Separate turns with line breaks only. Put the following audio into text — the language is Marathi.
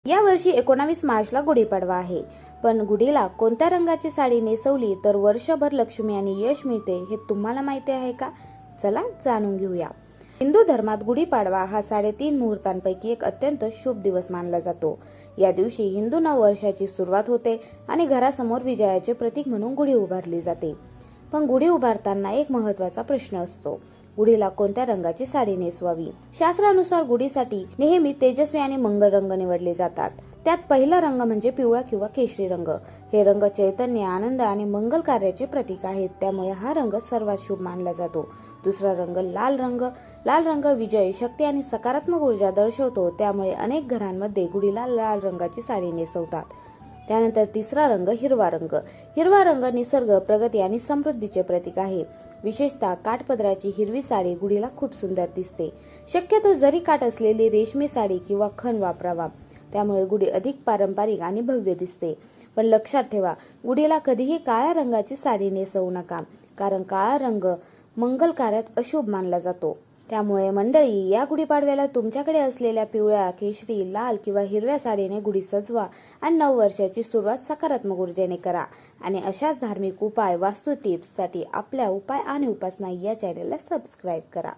यावर्षी 19 मार्चला गुढीपाडवा आहे. पण गुढीला कोणत्या रंगाची साडी नेसवली तर वर्षभर लक्ष्मी आणि यश मिळते हे तुम्हाला माहिती आहे का? चला जाणून घेऊया. हिंदू धर्मात गुढीपाडवा हा 3.5 मुहूर्तांपैकी एक अत्यंत शुभ दिवस मानला जातो. या दिवशी हिंदू नववर्षाची सुरुवात होते आणि घरासमोर विजयाचे प्रतीक म्हणून गुढी उभारली जाते. पण गुढी उभारताना एक महत्त्वाचा प्रश्न असतो. गुढीला कोणत्या रंगाची साडी नेसवावी? शास्त्रानुसार गुढीसाठी नेहमी तेजस्वी आणि मंगल रंग निवडले जातात. त्यात पहिला रंग म्हणजे पिवळा किंवा केशरी रंग. हे रंग चैतन्य, आनंद आणि मंगल कार्याचे प्रतीक आहेत, त्यामुळे हा रंग सर्वात शुभ मानला जातो. दुसरा रंग लाल रंग. लाल रंग विजय, शक्ती आणि सकारात्मक ऊर्जा दर्शवतो, त्यामुळे अनेक घरांमध्ये गुढीला लाल रंगाची साडी नेसवतात. त्यानंतर तिसरा रंग हिरवा रंग. हिरवा रंग निसर्ग, प्रगती आणि समृद्धीचे प्रतीक आहे. विशेषतः काठपदराची हिरवी साडी गुढीला खूप सुंदर दिसते. शक्यतो जरी काठ असलेली रेशमी साडी किंवा खण वापरावा, त्यामुळे गुढी अधिक पारंपरिक आणि भव्य दिसते. पण लक्षात ठेवा, गुढीला कधीही काळ्या रंगाची साडी नेसवू नका, कारण काळा रंग मंगल कार्यात अशुभ मानला जातो. त्यामुळे मंडळी, या गुढीपाडव्याला तुमच्याकडे असलेल्या पिवळ्या, केशरी, लाल किंवा हिरव्या साडीने गुढी सजवा आणि नववर्षाची सुरुवात सकारात्मक ऊर्जेने करा. आणि अशाच धार्मिक उपाय, वास्तू टिप्ससाठी आपल्या उपाय आणि उपासना या चॅनलला सबस्क्राईब करा.